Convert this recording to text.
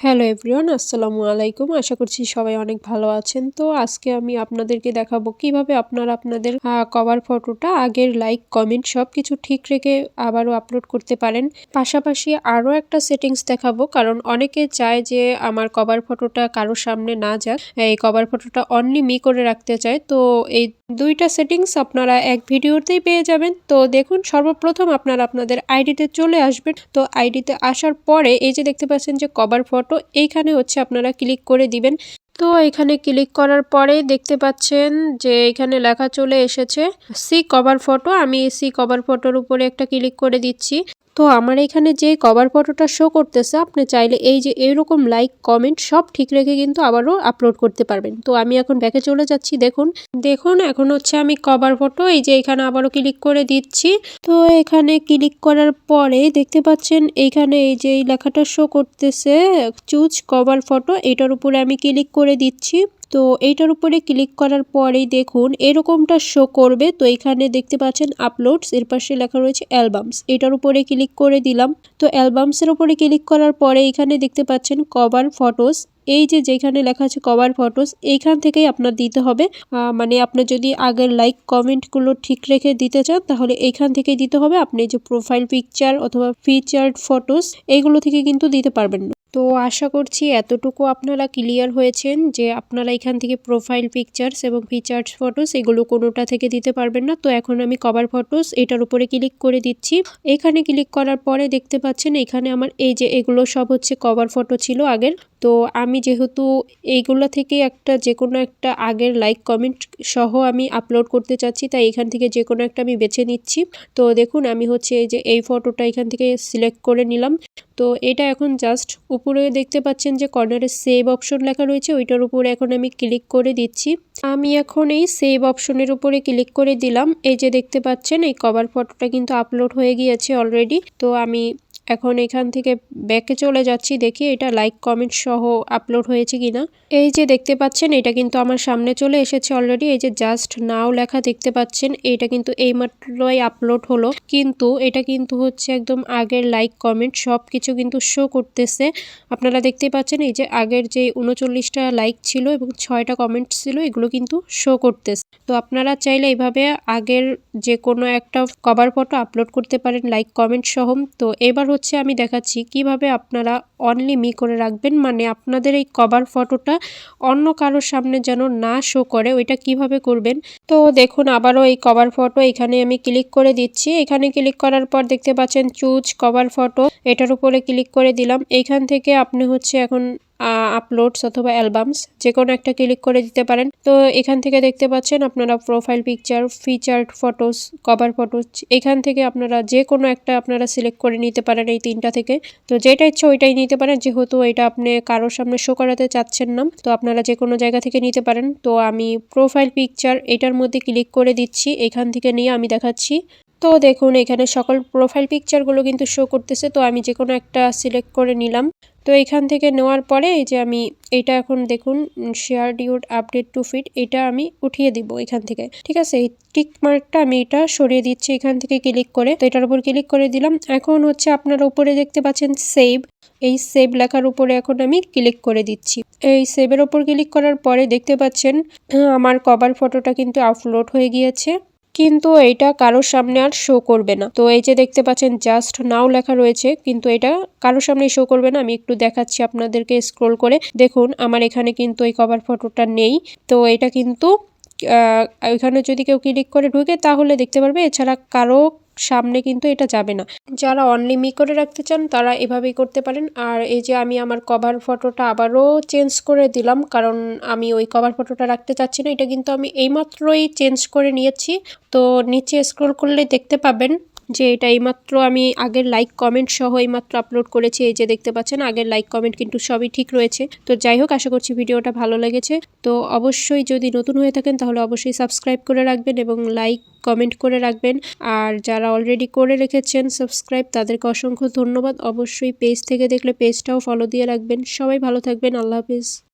Hello everyone, আসসালামু আলাইকুম। আশা করছি সবাই অনেক ভালো আছেন। তো আজকে আমি আপনাদেরকে দেখাবো কিভাবে আপনারা আপনাদের কভার ফটোটা আগের লাইক, কমেন্ট সবকিছু ঠিক রেখে আবারও আপলোড করতে পারেন। পাশাপাশি আরও একটা সেটিংস দেখাবো, কারণ অনেকে চায় যে আমার কভার ফটোটা কারো সামনে না যাক, এই কভার ফটোটা অনলি মি করে রাখতে চায়। তো এই দুইটা সেটিংস আপনারা এক ভিডিওতেই পেয়ে যাবেন। তো দেখুন, সর্বপ্রথম আপনারা আপনাদের আইডিতে চলে আসবেন। তো আইডিতে আসার পরে এই যে দেখতে পাচ্ছেন যে কভার ফটো, এইখানে হচ্ছে আপনারা ক্লিক করে দিবেন। তো এখানে ক্লিক করার পরে দেখতে পাচ্ছেন যে এখানে লেখা চলে এসেছে সি কভার ফটো। আমি সি কভার ফটোর উপরে একটা ক্লিক করে দিচ্ছি। তো আমার এখানে যে কভার ফটোটা শো করতেছে, আপনি চাইলে এই যে এরকম লাইক, কমেন্ট সব ঠিক রেখে কিন্তু আবারও আপলোড করতে পারবেন। তো আমি এখন ব্যাকে চলে যাচ্ছি। দেখুন দেখুন এখন হচ্ছে আমি কভার ফটো এই যে এখানে আবারও ক্লিক করে দিচ্ছি। তো এখানে ক্লিক করার পরে দেখতে পাচ্ছেন এইখানে এই যে এই লেখাটা শো করতেছে চুজ কভার ফটো, এটার উপরে আমি ক্লিক করে দিচ্ছি। তো এইটার উপরে ক্লিক করার পরেই দেখুন এরকমটা শো করবে। তো এখানে দেখতে পাচ্ছেন আপলোডস, এর পাশে লেখা রয়েছে অ্যালবামস, এটার উপরে ক্লিক করে দিলাম। তো অ্যালবামসের উপরে ক্লিক করার পরে এখানে দেখতে পাচ্ছেন কভার ফটোস, এই যে যেখানে লেখা আছে কভার ফটোস, এইখান থেকেই আপনার দিতে হবে। মানে আপনি যদি আগের লাইক, কমেন্টগুলো ঠিক রেখে দিতে চান তাহলে এইখান থেকেই দিতে হবে। আপনি যে প্রোফাইল পিকচার অথবা ফিচার্ড ফটোস এইগুলো থেকে কিন্তু দিতে পারবেন না। তো আশা করছি এতটুকু আপনারা ক্লিয়ার হয়েছেন যে আপনারা এখান থেকে প্রোফাইল পিকচার্স এবং ফিচার্স ফটোস এগুলো কোনোটা থেকে দিতে পারবেন না। তো এখন আমি কভার ফটোস এটার উপরে ক্লিক করে দিচ্ছি। এখানে ক্লিক করার পরে দেখতে পাচ্ছেন এখানে আমার এই যে এগুলো সব হচ্ছে কভার ফটো ছিল আগের। তো আমি যেহেতু এইগুলো থেকে একটা যে কোনো একটা আগের লাইক, কমেন্ট সহ আমি আপলোড করতে চাচ্ছি, তাই এখান থেকে যে কোনো একটা আমি বেছে নিচ্ছি। তো দেখুন আমি হচ্ছে এই যে এই ফটোটা এখান থেকে সিলেক্ট করে নিলাম। তো এটা এখন জাস্ট উপরে দেখতে পাচ্ছেন যে কর্নারে সেভ অপশন লেখা রয়েছে, ওইটার উপরে এখন আমি ক্লিক করে দিচ্ছি। আমি এখন এই সেভ অপশনের উপরে ক্লিক করে দিলাম। এই যে দেখতে পাচ্ছেন এই কভার ফটোটা কিন্তু আপলোড হয়ে গিয়েছে অলরেডি। তো আমি এখন এখান থেকে ব্যাকে চলে যাচ্ছি, দেখি এটা লাইক, কমেন্ট সহ আপলোড হয়েছে কিনা। এই যে দেখতে পাচ্ছেন এটা কিন্তু আমার সামনে চলে এসেছে অলরেডি। এই যে জাস্ট নাও লেখা দেখতে পাচ্ছেন, এটা কিন্তু এইমাত্রই আপলোড হলো, কিন্তু এটা কিন্তু হচ্ছে একদম আগের লাইক, কমেন্ট সব কিছু কিন্তু শো করতেছে। আপনারা দেখতেই পাচ্ছেন এই যে আগের যে 39টা লাইক ছিল এবং 6টা কমেন্ট ছিল, এগুলো কিন্তু শো করতেছে। তো আপনারা চাইলে এইভাবে আগের যে কোনো একটা কভার ফটো আপলোড করতে পারেন লাইক, কমেন্ট সহ। তো এবার হচ্ছে আমি দেখাচ্ছি কিভাবে আপনারা অনলি মি করে রাখবেন, মানে আপনাদের এই কভার ফটোটা অন্য কারোর সামনে যেন না শো করে, ওইটা কিভাবে করবেন। তো দেখুন আবারও এই কভার ফটো এখানে আমি ক্লিক করে দিচ্ছি। এখানে ক্লিক করার পর দেখতে পাচ্ছেন চুজ কভার ফটো, এটার উপরে ক্লিক করে দিলাম। এইখান থেকে আপনি হচ্ছে এখন আপলোডস অথবা অ্যালবামস যে কোনো একটা ক্লিক করে দিতে পারেন। তো এখান থেকে দেখতে পাচ্ছেন আপনারা profile picture, featured photos, cover photos, এখান থেকে আপনারা যে কোনো একটা আপনারা সিলেক্ট করে নিতে পারেন এই তিনটা থেকে। তো যেটা ইচ্ছে ওইটাই নিতে পারেন, যেহেতু এটা আপনি কারোর সামনে শো করাতে চাচ্ছেন না, তো আপনারা যে কোনো জায়গা থেকে নিতে পারেন। তো আমি প্রোফাইল পিকচার এটার মধ্যে ক্লিক করে দিচ্ছি, এখান থেকে নিয়ে আমি দেখাচ্ছি। তো দেখুন এখানে সকল প্রোফাইল পিকচারগুলো কিন্তু শো করতেছে। তো আমি যে কোনো একটা সিলেক্ট করে নিলাম। তো এখান থেকে নেওয়ার পরে এই যে আমি এইটা এখন দেখুন share dude update to fit, এটা আমি উঠিয়ে দিব এখান থেকে। ঠিক আছে, এই টিক মার্কটা আমি এটা সরিয়ে দিচ্ছি এখান থেকে ক্লিক করে। তো এটার উপর ক্লিক করে দিলাম। এখন হচ্ছে আপনারা উপরে দেখতে পাচ্ছেন সেভ, এই সেভ লেখার উপরে এখন আমি ক্লিক করে দিচ্ছি। এই সেভের ওপর ক্লিক করার পরে দেখতে পাচ্ছেন আমার কভার ফটোটা কিন্তু আপলোড হয়ে গিয়েছে, কিন্তু এটা কারোর সামনে আর শো করবে না। তো এই যে দেখতে পাচ্ছেন জাস্ট নাও লেখা রয়েছে, কিন্তু এটা কারোর সামনে শো করবে না। আমি একটু দেখাচ্ছি আপনাদেরকে স্ক্রল করে, দেখুন আমার এখানে কিন্তু এই কভার ফটোটা নেই। তো এটা কিন্তু ওইখানে যদি কেউ ক্লিক করে ঢুকে তাহলে দেখতে পারবে, এছাড়া কারো সামনে কিন্তু এটা যাবে না। যারা অনলি মি করে রাখতে চান তারা এভাবেই করতে পারেন। আর এই যে আমি আমার কভার ফটোটা আবারও চেঞ্জ করে দিলাম, কারণ আমি ওই কভার ফটোটা রাখতে চাচ্ছি না। এটা কিন্তু আমি এইমাত্রই চেঞ্জ করে নিয়েছি। তো নিচে স্ক্রল করলে দেখতে পাবেন যে এটা এইমাত্র আমি আগের লাইক, কমেন্ট সহ এইমাত্র আপলোড করেছি। এই যে দেখতে পাচ্ছেন আগের লাইক, কমেন্ট কিন্তু সবই ঠিক রয়েছে। তো যাই হোক, আশা করছি ভিডিওটা ভালো লেগেছে। তো অবশ্যই যদি নতুন হয়ে থাকেন তাহলে অবশ্যই সাবস্ক্রাইব করে রাখবেন এবং লাইক, কমেন্ট করে রাখবেন। আর যারা অলরেডি করে রেখেছেন সাবস্ক্রাইব, তাদেরকে অসংখ্য ধন্যবাদ। অবশ্যই পেজ থেকে দেখলে পেজটাও ফলো দিয়ে রাখবেন। সবাই ভালো থাকবেন, আল্লাহ হাফিজ।